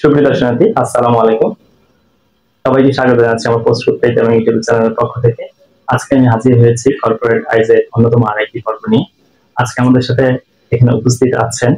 সুপ্রিয় দর্শনার্থী, আসসালামু আলাইকুম। সবাইকে স্বাগত জানাচ্ছি আমার পোস্ট পেজ এবং ইউটিউব চ্যানেলের পক্ষ থেকে। আজকে আমি হাজির হয়েছি কর্পোরেট আইজের অন্যতম আরেকটি পর্ব নিয়ে। আজকে আমাদের সাথে এখানে উপস্থিত আছেন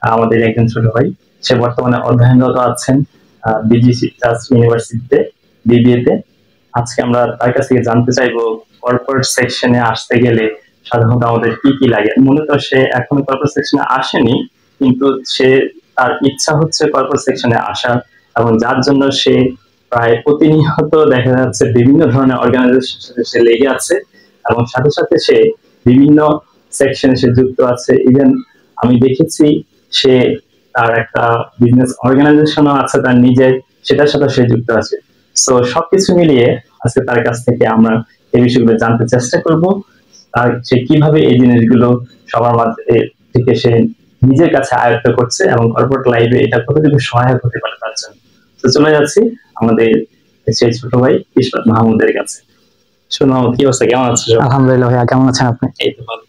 আমাদের একজন ছোট ভাই। সে বর্তমানে অধ্যয়নরত আছেন বিজিসি ট্রাস্ট ইউনিভার্সিটিতে বিবিএ তে। আজকে আমরা তার কাছ থেকে জানতে চাইবো কর্পোরেট সেকশনে আসতে গেলে সাধারণত আমাদের কি কি লাগে। মূলত সে এখনো কর্পোরেট সেকশনে আসেনি, কিন্তু সে তার ইচ্ছা হচ্ছে কর্পোরেট সেকশনে আসা, এবং যার জন্য সে প্রায় প্রতিনিয়ত দেখা যাচ্ছে বিভিন্ন ধরনের অর্গানাইজেশনের সাথে সে লেগে আছে, এবং সাথে সাথে সে বিভিন্ন সেকশনে সে যুক্ত আছে। ইভেন আমি দেখেছি সে তার একটা বিজনেস অর্গানাইজেশনও আছে তার নিজের, সেটার সাথে সে যুক্ত আছে। তো সবকিছু মিলিয়ে আজকে তার কাছ থেকে আমরা এই বিষয়গুলো জানতে চেষ্টা করব। আর সে কিভাবে এই জিনিসগুলো সবার মাঝে থেকে সে নিজের কাছে আয়ত্ত করছে এবং কর্পোরেট লাইফে এটা কতটুকু সহায়ক হতে পারে তার জন্য। তো চলে যাচ্ছি আমাদের সেই ছোট ভাই ইশরাত মাহমুদের কাছে। শোনো, কি অবস্থা, কেমন আছো? আলহামদুলিল্লাহ ভাইয়া, কেমন আছেন আপনি? এই তো ভালো।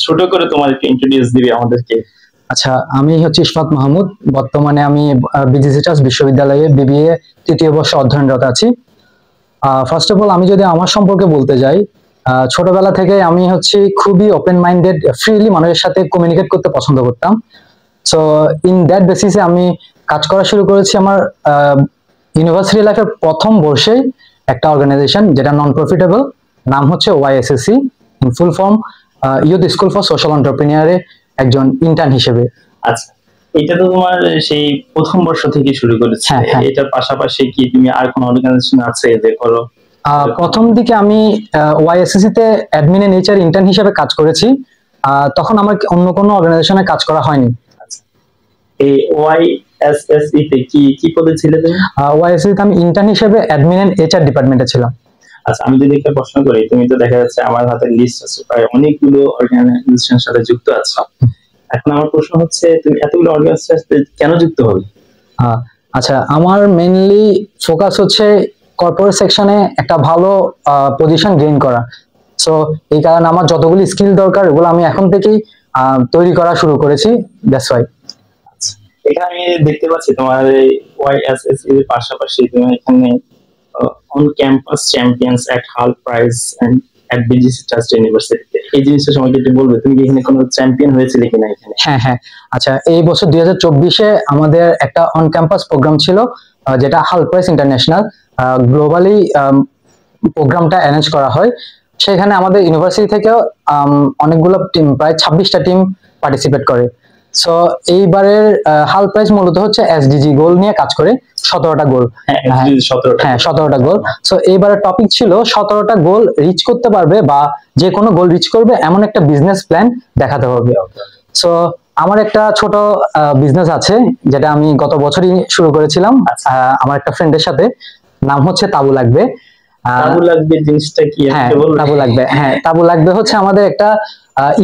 ছোট করে তোমার একটু ইন্ট্রোডিউস দিবে আমাদেরকে। আচ্ছা, আমি হচ্ছে ইশরাত মাহমুদ। বর্তমানে আমি বিজিসি ট্রাস্ট বিশ্ববিদ্যালয়ে বিবিএ তৃতীয় বর্ষ অধ্যয়নরত আছি। ফার্স্ট অফ অল আমি যদি আমার সম্পর্কে বলতে যাই, ছোটবেলা থেকে আমি হচ্ছে খুবই ওপেন মাইন্ডেড, ফ্রিলি মানুষের সাথে কমিউনিকেট করতে পছন্দ করতাম। সো ইন দ্যাট বেসিসে আমি কাজ করা শুরু করেছি আমার ইউনিভার্সিটি লাইফের প্রথম বর্ষে একটা অর্গানাইজেশন যেটা নন প্রফিটেবল, নাম হচ্ছে YSSC, in full form youth school for social এন্টারপ্রেনিউরে একজন ইন্টার্ন হিসেবে। আচ্ছা, এটা তো তোমার সেই প্রথম বর্ষ থেকে শুরু করেছে। এটার পাশাপাশি কি তুমি আর কোন অর্গানাইজেশন আছে যে করো? প্রথম দিকে আমি ওয়াইএসএসসি তে অ্যাডমিন এন্ড এইচআর ইন্টার্ন হিসেবে কাজ করেছি। তখন আমার অন্য কোনো অর্গানাইজেশনে কাজ করা হয়নি। এই ওয়াইএসএসসি তে কি কি পদে ছিলে তুমি? ওয়াইএসএসসি তে আমি ইন্টার্ন হিসেবে অ্যাডমিন এন্ড এইচআর ডিপার্টমেন্টে ছিলাম। আচ্ছা, আমি যদি একটা প্রশ্ন করি, তুমি তো দেখা যাচ্ছে আমার হাতে লিস্ট আছে, প্রায় অনেকগুলো অর্গানাইজেশনের সাথে যুক্ত আছো। এখন আমার প্রশ্ন হচ্ছে, তুমি এতগুলো অর্গানাইজেশনের সাথে কেন যুক্ত হবে? আচ্ছা, আমার মেইনলি ফোকাস হচ্ছে কর্পোরেট সেকশনে একটা ভালো পজিশন গেইন করা। সো এই কারণে আমার যতগুলি স্কিল দরকার ওগুলো আমি এখন থেকেই তৈরি করা শুরু করেছি। That's why. এখানে আমি দেখতে পাচ্ছি তোমার ওয়াইএসএসসি এর পাশাপাশি তুমি এখানে on campus champions at Hult prize and at BGC trust university, এই জিনিসটা সম্পর্কে একটু বলবে? তুমি কি এখানে কোনো চ্যাম্পিয়ন হয়েছিলে কিনা এখানে? হ্যাঁ, আচ্ছা, এই বছর 2024-এ আমাদের একটা অন ক্যাম্পাস প্রোগ্রাম ছিল, যেটা হাল প্রাইজ ইন্টারন্যাশনাল গ্লোবালি প্রোগ্রামটা অ্যারেঞ্জ করা হয়। সেখানে আমাদের ইউনিভার্সিটি থেকেও অনেকগুলো টিম, প্রায় 26টা টিম পার্টিসিপেট করে। সো এইবারের হাল প্রাইজ মূলত হচ্ছে এসডিজি গোল নিয়ে কাজ করে, 17টা গোল। হ্যাঁ, 17টা গোল। সো এইবারের টপিক ছিল 17টা গোল রিচ করতে পারবে বা যে কোনো গোল রিচ করবে এমন একটা বিজনেস প্ল্যান দেখাতে হবে। সো আমার একটা ছোট বিজনেস আছে যেটা আমি গত বছরই শুরু করেছিলাম আমার একটা ফ্রেন্ডের সাথে, নাম হচ্ছে তাবু লাগবে। তাবু লাগবে জিনিসটা কি? তাবু লাগবে, হ্যাঁ, তাবু লাগবে হচ্ছে আমাদের একটা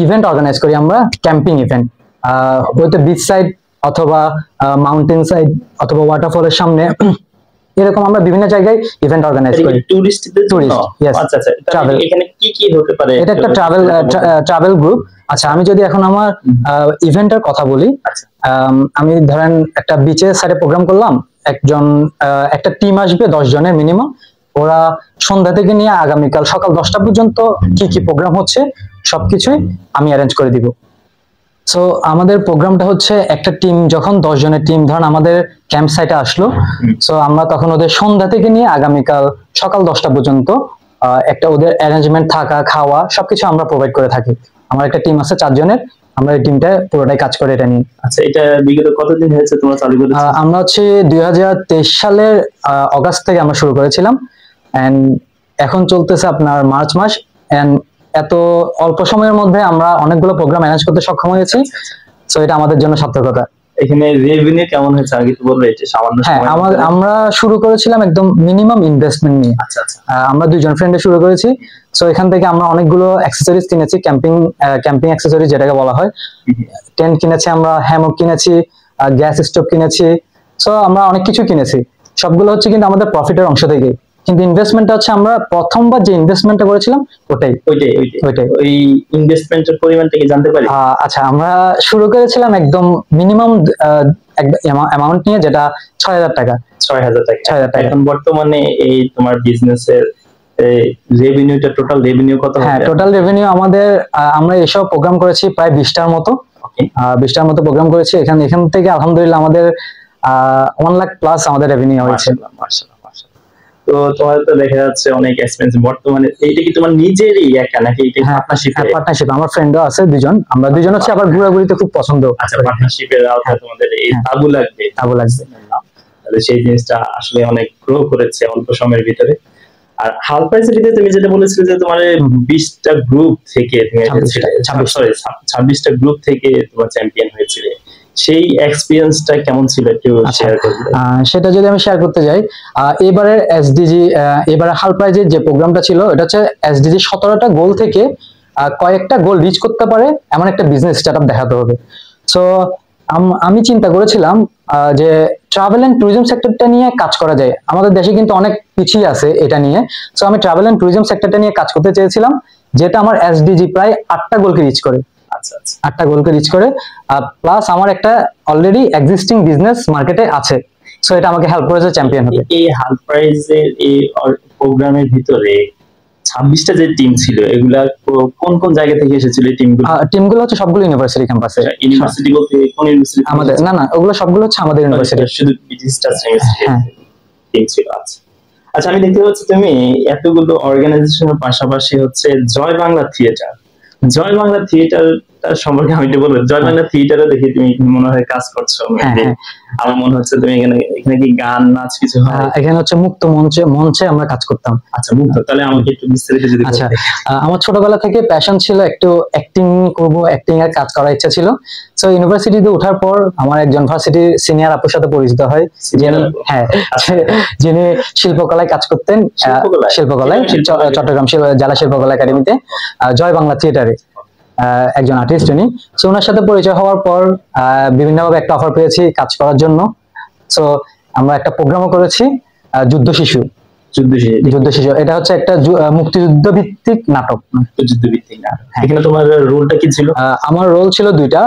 ইভেন্ট অর্গানাইজ করি আমরা, ক্যাম্পিং ইভেন্ট। হয়তো বিচ সাইড অথবা মাউন্টেন সাইড অথবা ওয়াটারফলের সামনে, এরকম আমরা বিভিন্ন জায়গায় ইভেন্ট অর্গানাইজ করি টুরিস্টদের জন্য। আচ্ছা, ট্রাভেল, এখানে কি কি হতে পারে? এটা একটা ট্রাভেল গ্রুপ। আচ্ছা, আমি যদি এখন আমার ইভেন্টের কথা বলি, আমি ধরেন একটা বিচের সাইডে প্রোগ্রাম করলাম, একটা টিম আসবে 10 জনের মিনিমাম। ওরা সন্ধ্যা থেকে নিয়ে আগামীকাল সকাল 10টা পর্যন্ত কি কি প্রোগ্রাম হচ্ছে সবকিছুই আমি অ্যারেঞ্জ করে দিব। সো আমাদের প্রোগ্রামটা হচ্ছে, একটা টিম যখন 10 জনের টিম ধরেন আমাদের ক্যাম্প সাইটে আসলো, সো আমরা তখন ওদের সন্ধ্যা থেকে নিয়ে আগামীকাল সকাল 10টা পর্যন্ত একটা ওদের অ্যারেঞ্জমেন্ট, থাকা খাওয়া সবকিছু আমরা প্রোভাইড করে থাকি। আমার একটা টিম আছে 4 জনের, আমরা এই টিমটা পুরোটাই কাজ করে এটা নিয়ে। আচ্ছা, এটা বিগত কতদিন হয়েছে তোমরা চালু করেছো? আমরা হচ্ছে 2023 সালের অগাস্ট থেকে আমরা শুরু করেছিলাম, এন্ড এখন চলতেছে আপনার মার্চ মাস। এন্ড এত অল্প সময়ের মধ্যে আমরা অনেকগুলো প্রোগ্রাম ম্যানেজ করতে সক্ষম হয়েছি। সো এটা আমাদের জন্য সার্থকতা। এখানে রেভিনিউ কেমন হয়েছে আগে তো বলবে? এটা সামান্য সময় আমরা শুরু করেছিলাম একদম মিনিমাম ইনভেস্টমেন্ট নিয়ে। আচ্ছা, আমরা 2 জন ফ্রেন্ডে শুরু করেছি। সো এখান থেকে আমরা অনেকগুলো অ্যাক্সেসরিজ কিনেছি, ক্যাম্পিং অ্যাক্সেসরিজ যেটাকে বলা হয়। টেন্ট কিনেছি আমরা, হ্যামক কিনেছি, গ্যাস স্টোভ কিনেছি। সো আমরা অনেক কিছু কিনেছি, সবগুলো হচ্ছে কিন্তু আমাদের প্রফিটের অংশ থেকে। কিন্তু ইনভেস্টমেন্টটা হচ্ছে আমরা প্রথমবার যে ইনভেস্টমেন্টটা করেছিলাম ওটাই। ওই ইনভেস্টমেন্টের পরিমাণটা কি জানতে পারি? আচ্ছা, আমরা শুরু করেছিলাম একদম মিনিমাম অ্যামাউন্ট নিয়ে, যেটা 6,000 টাকা। 6,000 টাকা। 6,000 টাকা। এখন বর্তমানে এই তোমার বিজনেসের রেভিনিউটা, টোটাল রেভিনিউ কত? হ্যাঁ, টোটাল রেভিনিউ আমাদের আমরা এসব প্রোগ্রাম করেছি প্রায় 20টার মতো। 20টার মতো প্রোগ্রাম করেছি। এখান থেকে আলহামদুলিল্লাহ আমাদের 1 লাখ প্লাস আমাদের রেভিনিউ হয়েছে। মাশাআল্লাহ। তো তোমার তো দেখা যাচ্ছে অনেক এক্সপেন্স বর্তমানে। এইটা কি তোমার নিজেরই একা নাকি এটা পার্টনারশিপ? পার্টনারশিপ, আমার ফ্রেন্ডও আছে দুজন, আমরা দুজন হচ্ছে আবার ঘোরাঘুরিতে খুব পছন্দ। আচ্ছা, পার্টনারশিপের আওতায় তোমাদের এই তাবু লাগবে। তাহলে সেই জিনিসটা আসলে অনেক গ্রো করেছে অল্প সময়ের ভিতরে। আর হাল প্রাইসের ভিতরে তুমি যেটা বলেছিলে যে তোমার 20টা গ্রুপ থেকে তুমি 26টা গ্রুপ থেকে তোমার চ্যাম্পিয়ন হয়েছিলে, সেই এক্সপেরিয়েন্সটা কেমন ছিল একটু শেয়ার করবে? সেটা যদি আমি শেয়ার করতে যাই, এবারের এসডিজি, এবারে হাল প্রাইজের যে প্রোগ্রামটা ছিল এটা হচ্ছে এসডিজি 17টা গোল থেকে কয়েকটা গোল রিচ করতে পারে এমন একটা বিজনেস স্টার্টআপ দেখাতে হবে। সো আমি চিন্তা করেছিলাম যে ট্রাভেল এন্ড ট্যুরিজম সেক্টরটা নিয়ে কাজ করা যায়। আমাদের দেশে কিন্তু অনেক পিছিয়ে আছে এটা নিয়ে। সো আমি ট্রাভেল এন্ড ট্যুরিজম সেক্টরটা নিয়ে কাজ করতে চেয়েছিলাম, যেটা আমার এসডিজি প্রায় 8টা গোলকে রিচ করে। 8টা গোলকে রিচ করে, প্লাস আমার একটা অলরেডি এক্সিস্টিং বিজনেস মার্কেটে আছে। সো এটা আমাকে হেল্প করেছে চ্যাম্পিয়ন হতে। এই হাল প্রাইজের এই প্রোগ্রামের ভিতরে 26টা যে টিম ছিল, এগুলা কোন কোন জায়গা থেকে এসেছিল? এই টিমগুলো হচ্ছে সবগুলো ইউনিভার্সিটি ক্যাম্পাসে। ইউনিভার্সিটি বলতে কোন ইউনিভার্সিটি? আমাদের না, ওগুলো সবগুলো হচ্ছে আমাদের ইউনিভার্সিটি। শুধু বিজিস্টার টিম ছিল। আচ্ছা, আমি দেখতে পাচ্ছি তুমি এতগুলো অর্গানাইজেশনের পাশাপাশি হচ্ছে জয় বাংলা থিয়েটার সম্পর্কে আমি একটু বলবো। জয় বাংলা থিয়েটারে দেখি তুমি মনে হয় কাজ করছো। আমার মনে হচ্ছে তুমি এখানে কি গান নাচ কিছু হয়? এখানে হচ্ছে মুক্ত মঞ্চে আমরা কাজ করতাম। আচ্ছা, মুক্ত। তাহলে আমাকে একটু বিস্তারিত যদি। আচ্ছা, আমার ছোটবেলা থেকে প্যাশন ছিল একটু অ্যাক্টিং করব, অ্যাক্টিং এর কাজ করার ইচ্ছা ছিল। সো ইউনিভার্সিটিতে ওঠার পর আমার একজন ভার্সিটির সিনিয়র আপুর সাথে পরিচিত হয়, যিনি শিল্পকলায় কাজ করতেন। শিল্পকলায় চট্টগ্রাম জেলা শিল্পকলা একাডেমিতে জয় বাংলা থিয়েটারে একজন আর্টিস্ট উনি। সো ওনার সাথে পরিচয় হওয়ার পর বিভিন্নভাবে একটা অফার পেয়েছি কাজ করার জন্য। সো আমরা একটা প্রোগ্রামও করেছি, যুদ্ধ শিশু। এটা হচ্ছে একটা মুক্তিযুদ্ধ ভিত্তিক নাটক। এখানে তোমার রোলটা কি ছিল? আমার রোল ছিল 2টা।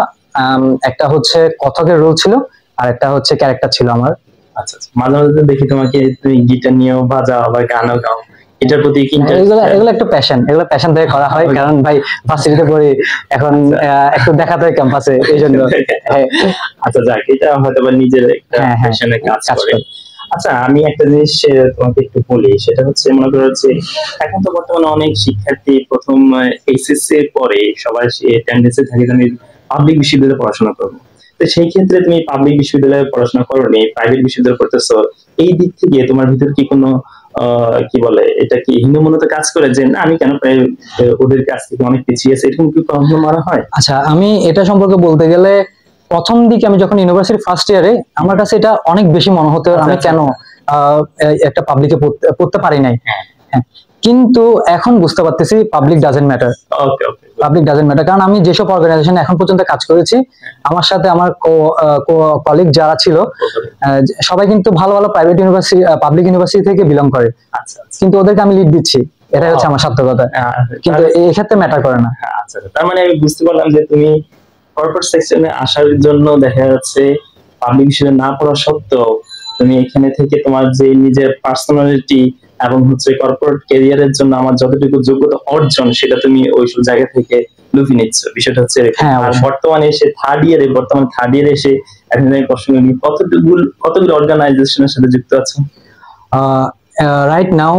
একটা হচ্ছে কথকের রোল ছিল, আর একটা হচ্ছে ক্যারেক্টার ছিল আমার। আচ্ছা, মাঝে মাঝে দেখি তোমাকে তুমি গিটার নিয়েও বাজাও বা গানও গাও। এটার প্রতি এগুলো একটা প্যাশন, এগুলো প্যাশন থেকে করা হয়। কারণ ভাই ভার্সিটিতে পড়ি এখন, একটু দেখাতে হয় ক্যাম্পাসে, এই জন্য। আচ্ছা, যাক, এটা হয়তো বা নিজের একটা প্যাশনে কাজ করে। আচ্ছা, আমি একটা জিনিস তোমাকে একটু বলি, সেটা হচ্ছে মনে করো যে এখন তো বর্তমানে অনেক শিক্ষার্থী প্রথম এইচএসসি এর পরে সবাই টেন্ডেন্সি থাকে যে আমি পাবলিক বিশ্ববিদ্যালয়ে পড়াশোনা করবো। তো সেই ক্ষেত্রে তুমি পাবলিক বিশ্ববিদ্যালয়ে পড়াশোনা করোনি, প্রাইভেট বিশ্ববিদ্যালয়ে পড়তেছো। এই দিক থেকে তোমার ভিতর কি কোনো কি বলে, এটা কি হীনমন্যতা কাজ করে যে না আমি কেন প্রায় ওদের কাছ থেকে অনেক পিছিয়ে আছে, এরকম কি কখনো মনে হয়? আচ্ছা, আমি এটা সম্পর্কে বলতে গেলে প্রথম দিকে আমি যখন ইউনিভার্সিটি ফার্স্ট ইয়ারে, আমার কাছে এটা অনেক বেশি মনে হতো আমি কেন একটা পাবলিকে পড়তে পারি নাই। কিন্তু এখন বুঝতে পারতেছি পাবলিক ডাজেন্ট ম্যাটার। কারণ আমি যেসব অর্গানাইজেশনে এখন পর্যন্ত কাজ করেছি, আমার সাথে আমার কলিগ যারা ছিল সবাই কিন্তু ভালো ভালো প্রাইভেট ইউনিভার্সিটি, পাবলিক ইউনিভার্সিটি থেকে বিলং করে। কিন্তু ওদেরকে আমি লিড দিচ্ছি, এটাই হচ্ছে আমার সার্থকতা। কিন্তু এই ক্ষেত্রে ম্যাটার করে না। আচ্ছা, তার মানে আমি বুঝতে পারলাম যে তুমি কর্পোরেট সেকশনে আসার জন্য দেখা যাচ্ছে পাবলিক বিশ্ববিদ্যালয়ে না পড়া সত্ত্বেও তুমি এখানে থেকে তোমার যে নিজের পার্সোনালিটি এবং হচ্ছে কর্পোরেট ক্যারিয়ারের জন্য আমার যতটুকু যোগ্যতা অর্জন, সেটা তুমি ওইসব জায়গা থেকে লুফে নিচ্ছ। বিষয়টা হচ্ছে আর বর্তমানে এসে থার্ড ইয়ারে এসে এখন কতগুলো অর্গানাইজেশনের সাথে যুক্ত আছো? রাইট নাও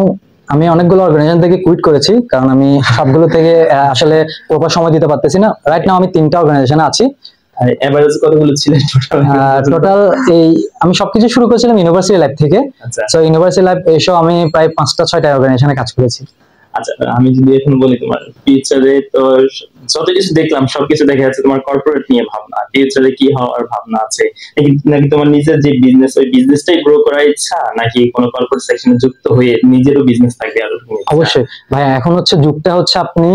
আমি অনেকগুলো অর্গানাইজেশন থেকে কুইট করেছি, কারণ আমি সবগুলো থেকে আসলে প্রপার সময় দিতে পারতেছি না। রাইট নাও আমি 3টা অর্গানাইজেশনে আছি। এভারেজ কতগুলো ছিল টোটাল? এই আমি সবকিছু শুরু করেছিলাম ইউনিভার্সিটি লাইফ থেকে। সো ইউনিভার্সিটি লাইফ এসব আমি প্রায় 5টা-6টা অর্গানাইজেশনে কাজ করেছি। আচ্ছা, আমি যদি এখন বলি তোমার ফিউচারে তো যত কিছু দেখলাম সবকিছু দেখা যাচ্ছে তোমার কর্পোরেট নিয়ে ভাবনা, ফিউচারে কি হওয়ার ভাবনা আছে নাকি তোমার নিজের যে বিজনেস, ওই বিজনেসটাই গ্রো করার ইচ্ছা, নাকি কোনো কর্পোরেট সেকশনে যুক্ত হয়ে নিজেরও বিজনেস থাকবে? আর অবশ্যই ভাই, এখন হচ্ছে যুগটা হচ্ছে আপনি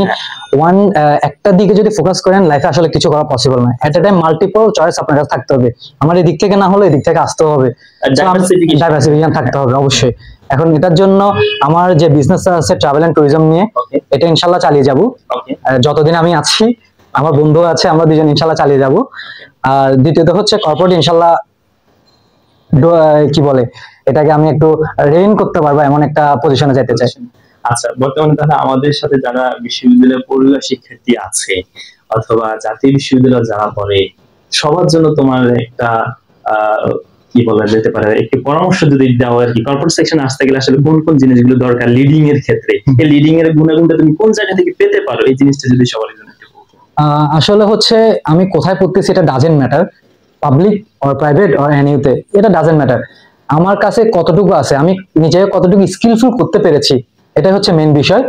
একটা দিকে যদি ফোকাস করেন লাইফে আসলে কিছু করা পসিবল না। এট এ টাইম মাল্টিপল চয়েস আপনার কাছে থাকতে হবে। আমার এদিক থেকে না হলে এদিক থেকে আসতে হবে, ডাইভার্সিফিকেশন থাকতে হবে অবশ্যই। এখন এটার জন্য আমার যে বিজনেস আছে ট্রাভেল এন্ড ট্যুরিজম নিয়ে, Okay. এটা ইনশাল্লাহ চালিয়ে যাব। ওকে, যতদিন আমি আছি, আমার বন্ধু আছে, আমরা দুজন ইনশাল্লাহ চালিয়ে যাব। আর দ্বিতীয়ত হচ্ছে কর্পোরেট, ইনশাল্লাহ কি বলে এটাকে, আমি একটু রেইন করতে পারবো এমন একটা পজিশনে যেতে চাই। আচ্ছা, বর্তমানে তাহলে আমাদের সাথে যারা বিশ্ববিদ্যালয়ে পড়ুয়া শিক্ষার্থী আছে অথবা জাতীয় বিশ্ববিদ্যালয়ে যারা পড়ে, সবার জন্য তোমার একটা কি বলা যেতে পারে, একটি পরামর্শ যদি দাও আর কি, কর্পোরেট সেকশনে আসতে গেলে আসলে কোন কোন জিনিসগুলো দরকার লিডিং এর ক্ষেত্রে, এই লিডিং এর গুণাগুণটা তুমি কোন জায়গা থেকে পেতে পারো, এই জিনিসটা যদি সবার জন্য একটু বলতে। আসলে হচ্ছে আমি কোথায় পড়তেছি এটা doesn't matter, public or private or এনইউতে, এটা ডাজেন্ট ম্যাটার। আমার কাছে কতটুকু আছে, আমি নিজে কতটুকু স্কিলফুল করতে পেরেছি, এটাই হচ্ছে মেইন বিষয়।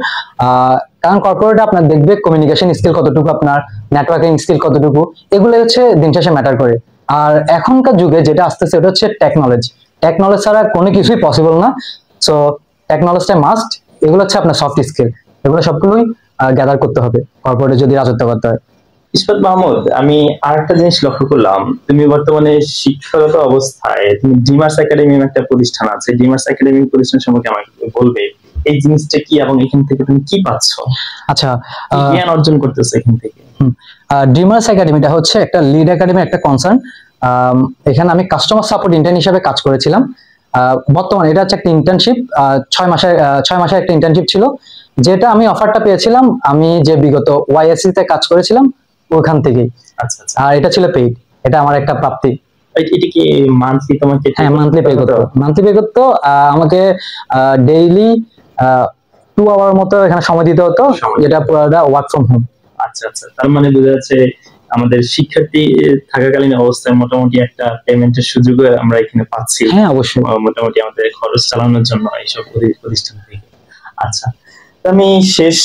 কারণ কর্পোরেটে আপনার দেখবে কমিউনিকেশন স্কিল কতটুকু, আপনার নেটওয়ার্কিং স্কিল কতটুকু, এগুলো হচ্ছে দিন শেষে ম্যাটার করে। আর এখনকার যুগে যেটা আসতেছে ওটা হচ্ছে টেকনোলজি। টেকনোলজি ছাড়া কোনো কিছুই পসিবল না। সো টেকনোলজিটা মাস্ট। এগুলো হচ্ছে আপনার সফট স্কিল, এগুলো সবগুলোই গ্যাদার করতে হবে কর্পোরেটে যদি রাজত্ব করতে হয়। ইসমাত মাহমুদ, আমি আরেকটা জিনিস লক্ষ্য করলাম, তুমি বর্তমানে শিক্ষাগত অবস্থায় তুমি ডিমার্স একাডেমি একটা প্রতিষ্ঠান আছে, ডিমার্স একাডেমি প্রতিষ্ঠান সম্পর্কে আমাকে বলবে এই জিনিসটা কি এবং এখান থেকে তুমি কি পাচ্ছ, আচ্ছা, কি জ্ঞান অর্জন করতেছো এখান থেকে? ড্রিমার্স একাডেমিটা হচ্ছে একটা লিড একাডেমি, একটা কনসার্ন। এখানে আমি কাস্টমার সাপোর্ট ইন্টার্ন হিসেবে কাজ করেছিলাম। বর্তমানে এটা হচ্ছে একটা ইন্টার্নশিপ, 6 মাসের একটা ইন্টার্নশিপ ছিল, যেটা আমি অফারটা পেয়েছিলাম আমি যে বিগত ওয়াইএসসি তে কাজ করেছিলাম ওখান থেকেই। আচ্ছা আচ্ছা, আর এটা ছিল পেইড, এটা আমার একটা প্রাপ্তি। এটা কি মান্থলি তোমাকে? হ্যাঁ, মান্থলি পে করতো, মান্থলি পে করতো। আমাকে ডেইলি 2 আওয়ার মতো এখানে সময় দিতে হতো, যেটা পুরোটা ওয়ার্ক ফ্রম হোম। আচ্ছা আচ্ছা, তার মানে বোঝা যাচ্ছে আমাদের শিক্ষার্থী থাকাকালীন অবস্থায় মোটামুটি একটা পেমেন্টের সুযোগ আমরা এখানে পাচ্ছি। হ্যাঁ, অবশ্যই। মোটামুটি আমাদের খরচ চালানোর জন্য এইসব প্রতিষ্ঠান থেকে। আচ্ছা, তো আমি শেষ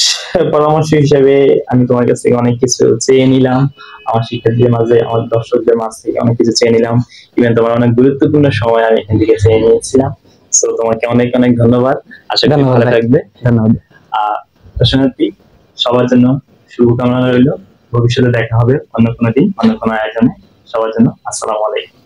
পরামর্শ হিসেবে আমি তোমার কাছ থেকে অনেক কিছু চেয়ে নিলাম, আমার শিক্ষার্থীদের মাঝে, আমার দর্শকদের মাঝ থেকে অনেক কিছু চেয়ে নিলাম, ইভেন তোমার অনেক গুরুত্বপূর্ণ সময় আমি এখান থেকে চেয়ে নিয়েছিলাম। তো তোমাকে অনেক অনেক ধন্যবাদ, আশা করি ভালো থাকবে। ধন্যবাদ। দর্শনার্থী সবার জন্য শুভকামনা রইল, ভবিষ্যতে দেখা হবে অন্য কোনো দিন অন্য কোনো আয়োজনে। সবার জন্য আসসালামু আলাইকুম।